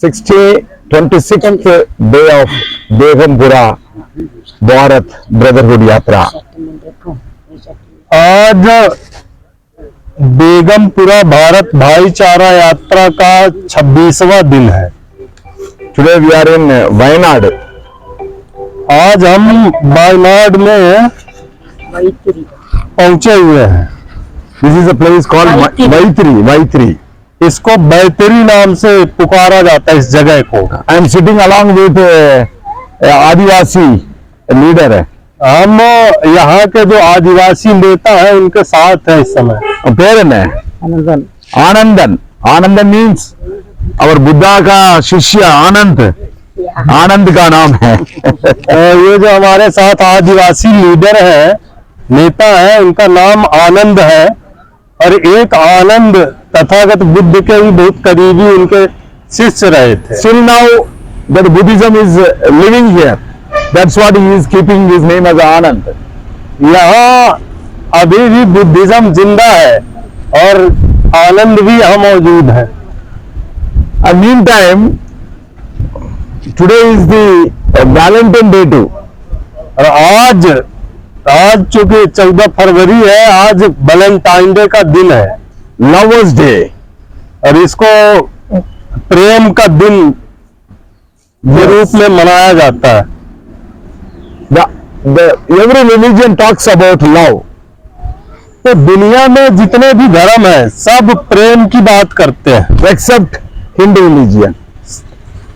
26th day of Begampura Bharat brotherhood Yatra. आज बेगमपुरा भारत भाईचारा यात्रा का 26वां दिन है। Today we are in Wayanad. आज हम वायनाड में पहुंचे हुए हैं। This is a place called Vythiri. इसको बैतरी नाम से पुकारा जाता है इस जगह को। I am sitting along with Adivasi leader है। हम यहाँ के जो आदिवासी नेता है उनके साथ है इस समय। पेरन है आनंदन। आनंदन मीन्स और बुद्धा का शिष्य आनंद का नाम है। ये जो हमारे साथ आदिवासी लीडर है, नेता है, उनका नाम आनंद है। और एक आनंद तथागत बुद्ध के भी बहुत करीबी उनके शिष्य रहे थे। Still now that Buddhism is living here. That's what he is keeping his name as Anand. यहाँ अभी भी बुद्धिज्म जिंदा है और आनंद भी यहाँ मौजूद है। And meantime, today is the Valentine Day too. और आज चूंकि 14 फरवरी है, आज वैलेंटाइन डे का दिन है, Lovers Day. और इसको प्रेम का दिन के रूप में मनाया जाता है। Every religion talks about love. तो दुनिया में जितने भी धर्म है सब प्रेम की बात करते हैं, Except Hindu religion.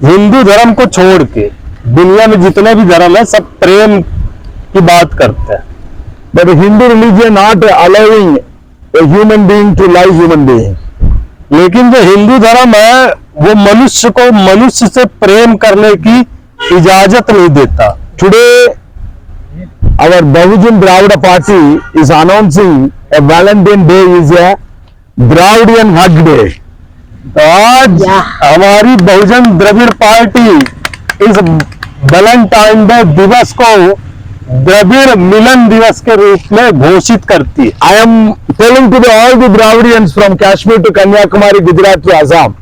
हिंदू धर्म को छोड़ के दुनिया में जितने भी धर्म है सब प्रेम की बात करते हैं। But the Hindu religion not allowing a human being to love human being. लेकिन जो हिंदू धर्म है वो मनुष्य को मनुष्य से प्रेम करने की इजाजत नहीं देता। Today, our Bahujan Dravida Party is announcing a Valentine Day is a Dravidian Hug Day. आज हमारी बहुजन द्रविड़ पार्टी इस वैलेंटाइन डे दिवस को द्रविड़ मिलन दिवस के रूप में घोषित करती है। I am telling to all the Dravidians from Kashmir to Kanyakumari, Gujarat to Assam.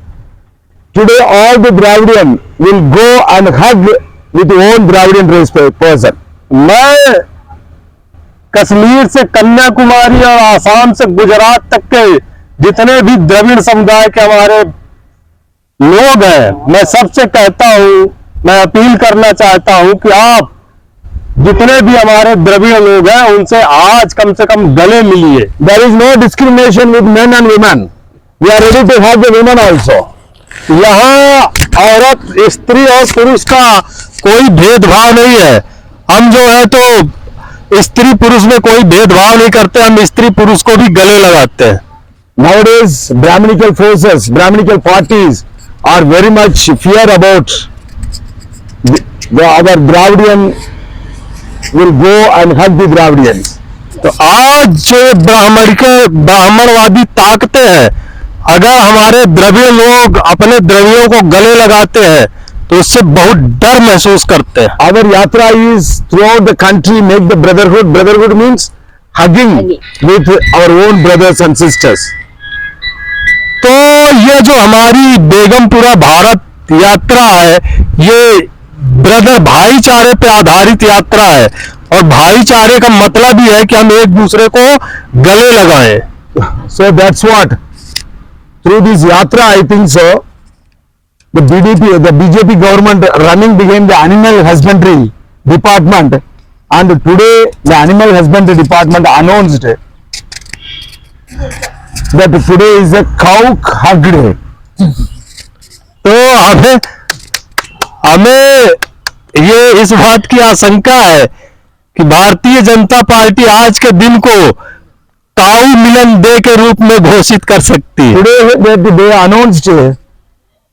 Today all the Dravidian will go and hug with own Dravidian race person. मैं कश्मीर से कन्याकुमारी और आसाम से गुजरात तक के जितने भी द्रविड़ समुदाय के हमारे लोग हैं, मैं सबसे कहता हूं, मैं अपील करना चाहता हूं कि आप जितने भी हमारे द्रविड़ लोग हैं उनसे आज कम से कम गले मिलिए। There is no discrimination with men and women. We are ready to hug the women also. यहाँ औरत, स्त्री और पुरुष का कोई भेदभाव नहीं है। हम जो है तो स्त्री पुरुष में कोई भेदभाव नहीं करते, हम स्त्री पुरुष को भी गले लगाते हैं। Nowadays, Brahminical forces, Brahminical parties are very much fear about the other Dravidian will go and hug the Dravidians. तो आज जो ब्राह्मणवादी ताकतें हैं, अगर हमारे द्रविड़ लोग अपने द्रविड़ों को गले लगाते हैं तो उससे बहुत डर महसूस करते हैं। Our yatra is throughout the country, make the brotherhood. Brotherhood means hugging with our own brothers and sisters. तो ये जो हमारी बेगमपुरा भारत यात्रा है, ये ब्रदर भाईचारे पे आधारित यात्रा है और भाईचारे का मतलब ही है कि हम एक दूसरे को गले लगाएं। So that's what through this yatra I think so the BJP government running behind the animal husbandry department, and today the animal husbandry department announced that today is a cow hug day. तो हमें ये इस बात की आशंका है कि Bharatiya Janata party आज के दिन को काऊ मिलन डे के रूप में घोषित कर सकती है। Today they announced to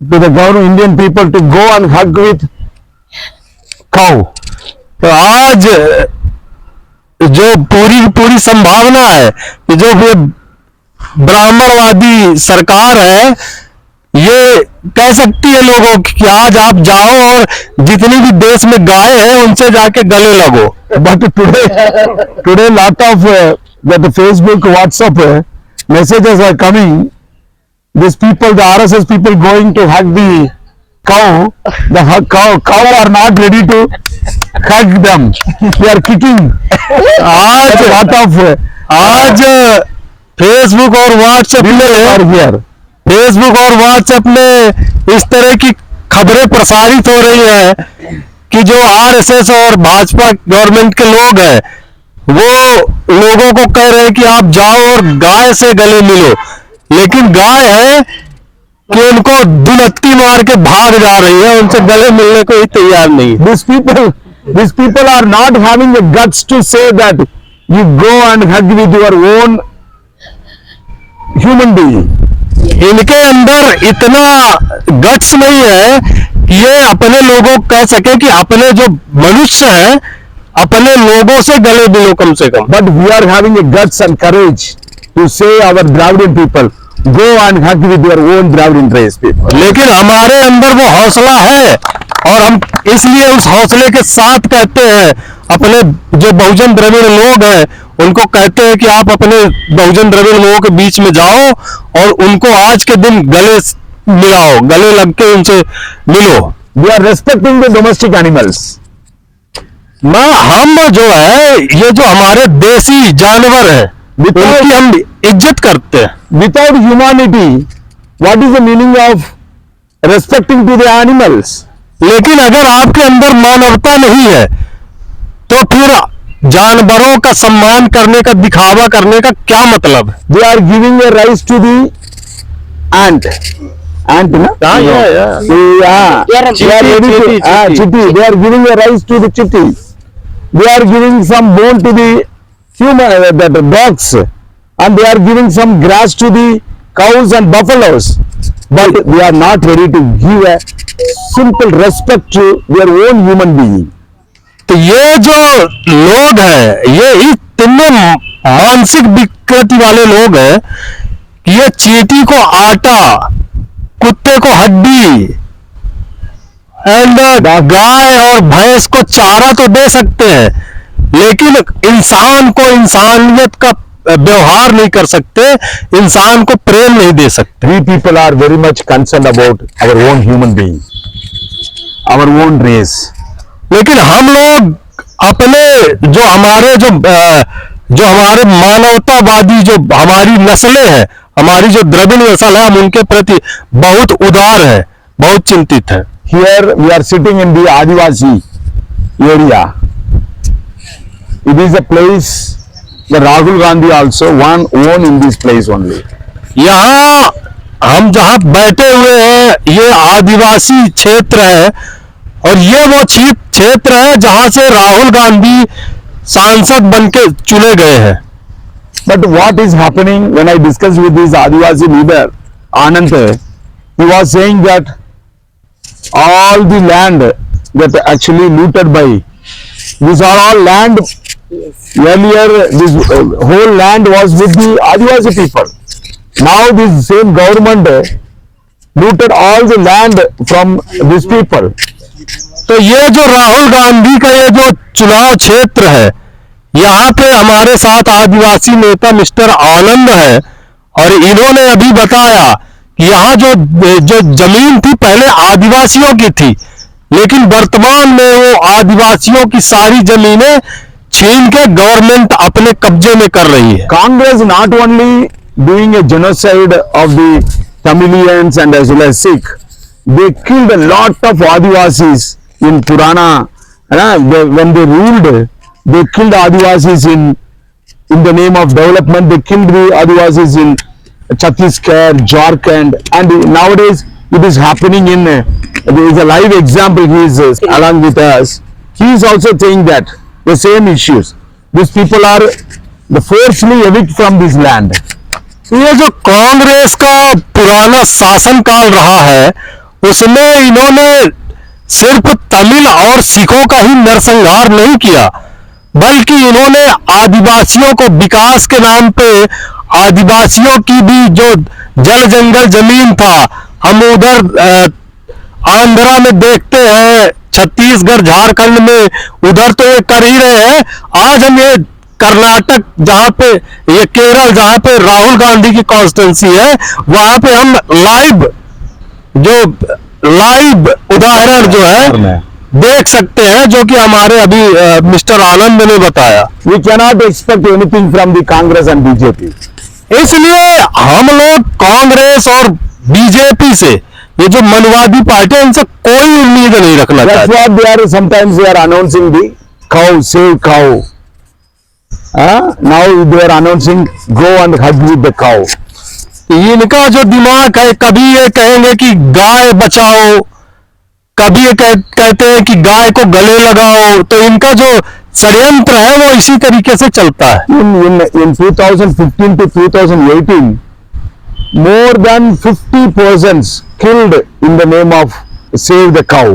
the government Indian people to go and hug with cow. तो आज जो पूरी संभावना है कि जो ब्राह्मणवादी सरकार है ये कह सकती है लोगों कि आज आप जाओ और जितनी भी देश में गाय है उनसे जाके गले लगो। But today lot of the Facebook, WhatsApp messages are coming. These people, the RSS people, going to hug the cow, the cow are not ready to hug them. They are kicking. आज Lot of आज Facebook और WhatsApp are में here. Facebook और WhatsApp में इस तरह की खबरें प्रसारित हो रही है कि जो आरएसएस और भाजपा गवर्नमेंट के लोग हैं वो लोगों को कह रहे हैं कि आप जाओ और गाय से गले मिलो, लेकिन गाय है कि उनको दुलत्ती मार के भाग जा रही है, उनसे गले मिलने को ही तैयार नहीं है। These people are not having the guts to say that you go and hug with your own human being. इनके अंदर इतना गट्स नहीं है कि ये अपने लोगों को कह सके कि अपने जो मनुष्य हैं अपने लोगों से गले मिलो कम से कम। But we are having a guts and courage to say our Dravidian people, go and hug with your own Dravidian race people. लेकिन हमारे अंदर वो हौसला है और हम इसलिए उस हौसले के साथ कहते हैं अपने जो बहुजन द्रविड़ लोग हैं उनको कहते हैं कि आप अपने बहुजन द्रविड़ लोगों के बीच में जाओ और उनको आज के दिन गले मिलाओ, गले लग के उनसे मिलो। We are respecting the domestic animals. हम जो है ये जो हमारे देसी जानवर है उनकी हम इज्जत करते हैं। Without humanity, what is the meaning of respecting to the animals? लेकिन अगर आपके अंदर मानवता नहीं है तो फिर जानवरों का सम्मान करने का, दिखावा करने का क्या मतलब है? They are giving a rise to the ant. Ant, na? Yeah. Yeah. They are ready to, chitty. They are giving a rise to the chitty. They are giving some bone to the human, the dogs, and they are giving some grass to the cows and buffaloes. But they are not ready to give a simple respect to their own human being. तो ये जो लोग हैं ये इतने मानसिक विकृति वाले लोग हैं कि ये चींटी को आटा, कुत्ते को हड्डी एंड गाय और भैंस को चारा तो दे सकते हैं, लेकिन इंसान को इंसानियत का व्यवहार नहीं कर सकते, इंसान को प्रेम नहीं दे सकते। We people are very much concerned about our own human being, our own race. लेकिन हम लोग अपने जो हमारे मानवतावादी जो हमारी नस्लें हैं, हमारी जो द्रविड़ नस्ल है, हम उनके प्रति बहुत उदार है, बहुत चिंतित है। Here we are sitting in the Adivasi area. It is a place that Rahul Gandhi also won in this place only. यहाँ हम जहाँ बैठे हुए हैं ये आदिवासी क्षेत्र है और ये वो क्षेत्र है जहाँ से राहुल गांधी सांसद बनके चुने गए हैं। But what is happening when I discussed with this Adivasi leader, Anand, he was saying that all the land that actually looted by, these are all land, earlier this whole land was with the Adivasi people. Now this same government looted all the land from these people. तो ये जो राहुल गांधी का ये जो चुनाव क्षेत्र है, यहाँ पे हमारे साथ आदिवासी नेता मिस्टर आनंद है और इन्होंने अभी बताया कि यहाँ जो जमीन थी पहले आदिवासियों की थी, लेकिन वर्तमान में वो आदिवासियों की सारी जमीनें छीन के गवर्नमेंट अपने कब्जे में कर रही है। Congress not only doing a genocide of the Tamilians and as well as Sikh, they killed a lot of Adivasis in Purana. When they ruled, they killed Adivasis in the name of development. They killed the Adivasis in Chhattisgarh, Jharkhand, and nowadays it is happening in. There is a live example. He is along with us. He is also saying that the same issues. These people are forcefully evicted from this land. ये जो कांग्रेस का पुराना शासन काल रहा है उसमें इन्होंने सिर्फ तमिल और सिखों का ही नरसंहार नहीं किया, बल्कि इन्होंने आदिवासियों को विकास के नाम पे आदिवासियों की भी जो जल जंगल जमीन था, हम उधर आंध्रा में देखते हैं, छत्तीसगढ़ झारखंड में उधर तो ये कर ही रहे हैं। आज हम ये कर्नाटक जहाँ पे, ये केरल जहाँ पे राहुल गांधी की कॉन्स्टिट्यूंसी है, वहां पे हम लाइव जो लाइव उदाहरण जो है देख सकते हैं, जो कि हमारे अभी मिस्टर आनंद ने बताया। We cannot expect anything from the Congress and BJP. इसलिए हम लोग कांग्रेस और बीजेपी से, ये जो मनवादी पार्टी है, इनसे कोई उम्मीद नहीं रखना That's चाहते। what they are. Sometimes they are announcing the cow, save cow. Now they are announcing go and hug with the cow. इनका जो दिमाग है, कभी ये कहेंगे कि गाय बचाओ, कभी ये कहते हैं कि गाय को गले लगाओ। तो इनका जो षड्यंत्र है वो इसी तरीके से चलता है। In 2015 to 2018, more than 50 persons killed in the name of save the cow.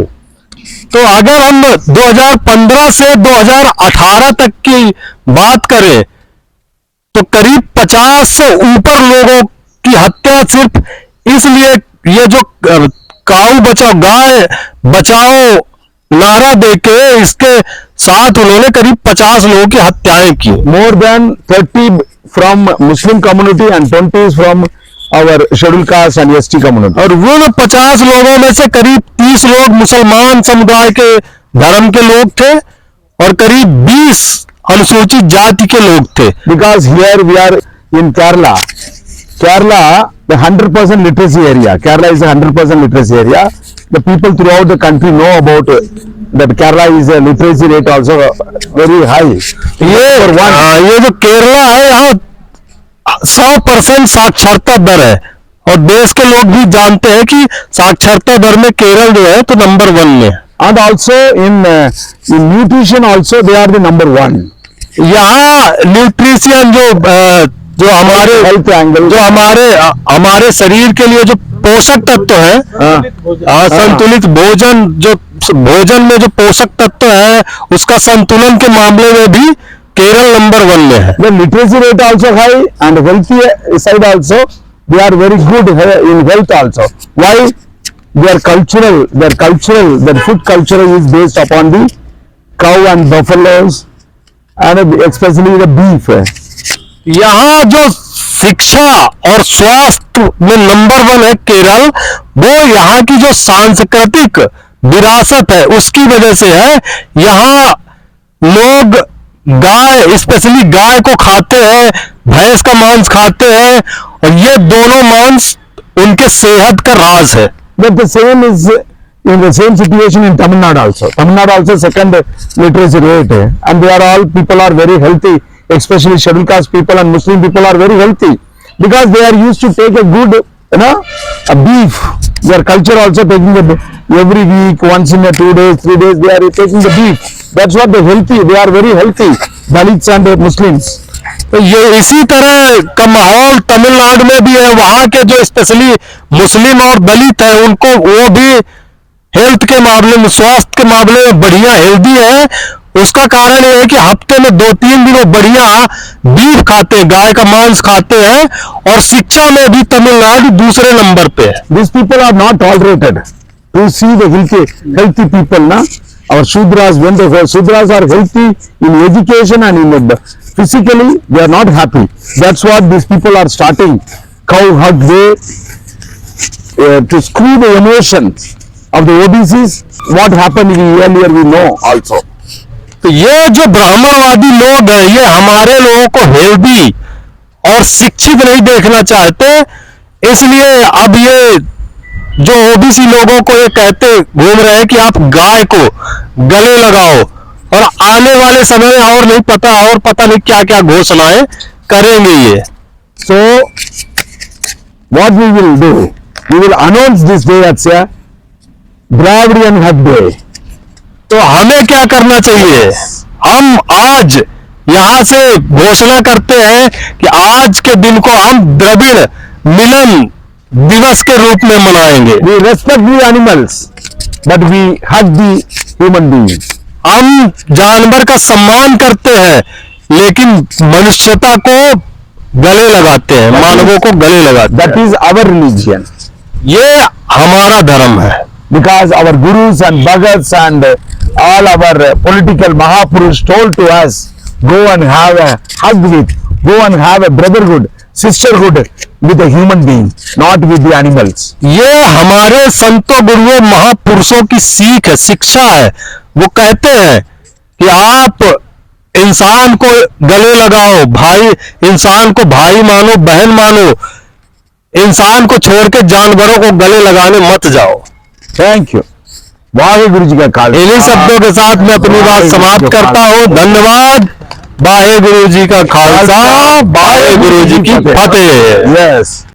तो अगर हम 2015 से 2018 तक की बात करें तो करीब 50 से ऊपर लोगों की हत्या सिर्फ इसलिए, ये जो काऊ बचाओ, गाय बचाओ नारा देके इसके साथ उन्होंने करीब 50 लोगों की हत्याएं की। More than 30 from Muslim community and 20 is from our scheduled caste and ST community. और वो 50 लोगों में से करीब 30 लोग मुसलमान समुदाय के धर्म के लोग थे और करीब 20 अनुसूचित जाति के लोग थे। Because here we are in Kerala. Kerala, the 100% literacy area. Kerala is a 100% literacy area. The people throughout the country know about that Kerala is a literacy rate also very high. ये जो केरला है, यहाँ 100% साक्षरता दर है और देश के लोग भी जानते हैं कि साक्षरता दर में केरल जो है तो नंबर 1 में है। And also in nutrition also they are the number 1. यहाँ न्यूट्रिशियन जो हमारे हेल्थ एंगल, जो हमारे शरीर के लिए जो पोषक तत्व है, संतुलित भोजन, जो भोजन में जो पोषक तत्व है उसका संतुलन के मामले में भी केरल नंबर 1 में है। the literacy rate also high and healthy side also they are very good in health also. Why? Their food culture is based upon the cow and buffaloes and especially the beef. यहाँ जो शिक्षा और स्वास्थ्य में number 1 है केरल, वो यहाँ की जो सांस्कृतिक विरासत है उसकी वजह से है। यहाँ लोग गाय, स्पेशली गाय को खाते हैं, भैंस का मांस खाते हैं और ये दोनों मांस उनके सेहत का राज है। But the same is in the same situation in Tamil Nadu also. Tamil Nadu also second literacy rate, and they are all people are very healthy, especially scheduled caste people and Muslim people are very healthy because they are used to take a good, a beef. Their culture also taking it every week, once in a 2 days, 3 days they are taking the beef. That's what they healthy. They are very healthy, Dalits and Muslims. तो ये इसी तरह का माहौल तमिलनाडु में भी है। वहां के जो स्पेशली मुस्लिम और दलित है, उनको वो भी हेल्थ के मामले में, स्वास्थ्य के मामले में बढ़िया हेल्दी है। उसका कारण ये है कि हफ्ते में 2-3 दिन वो बढ़िया बीफ खाते हैं, गाय का मांस खाते हैं और शिक्षा में भी तमिलनाडु दूसरे नंबर पे है। These people are not tolerated. To see the healthy people, na? Our Shudras, when the Shudras are healthy in education and in physically, they are not happy. That's what these people are starting cow hug day to screw the emotions of the OBCs. What happened earlier we know also. तो ये जो ब्राह्मणवादी लोग हैं, ये हमारे लोगों को हेल्दी और शिक्षित नहीं देखना चाहते, इसलिए अब ये जो ओबीसी लोगों को ये कहते घूम रहे हैं कि आप गाय को गले लगाओ, और आने वाले समय में और नहीं पता, और पता नहीं क्या क्या घोषणाएं करेंगे ये। So what we will do, we will announce this day as a Dravidian Hug Day. तो हमें क्या करना चाहिए? हम आज यहां से घोषणा करते हैं कि आज के दिन को हम द्रविड़ मिलन दिवस के रूप में मनाएंगे। We respect the animals, but we hug the human beings. हम जानवर का सम्मान करते हैं लेकिन मनुष्यता को गले लगाते हैं, मानवों को गले लगाते हैं। That is our religion. ये हमारा धर्म है। Because our gurus and bhagats and all our political mahapurush told to us, go and have a hug with, go and have a brotherhood, sisterhood with the human being, not with the animals. ये हमारे संतों गुरुओं महापुरुषों की सीख है, शिक्षा है। वो कहते हैं कि आप इंसान को गले लगाओ, भाई इंसान को भाई मानो, बहन मानो, इंसान को छोड़ के जानवरों को गले लगाने मत जाओ। Thank you. वाहेगुरु जी का खालसा। इन्हीं शब्दों के साथ मैं अपनी बात समाप्त करता हूँ। धन्यवाद। वाहेगुरु जी का खालसा, वाहेगुरु जी की फतेह। Yes.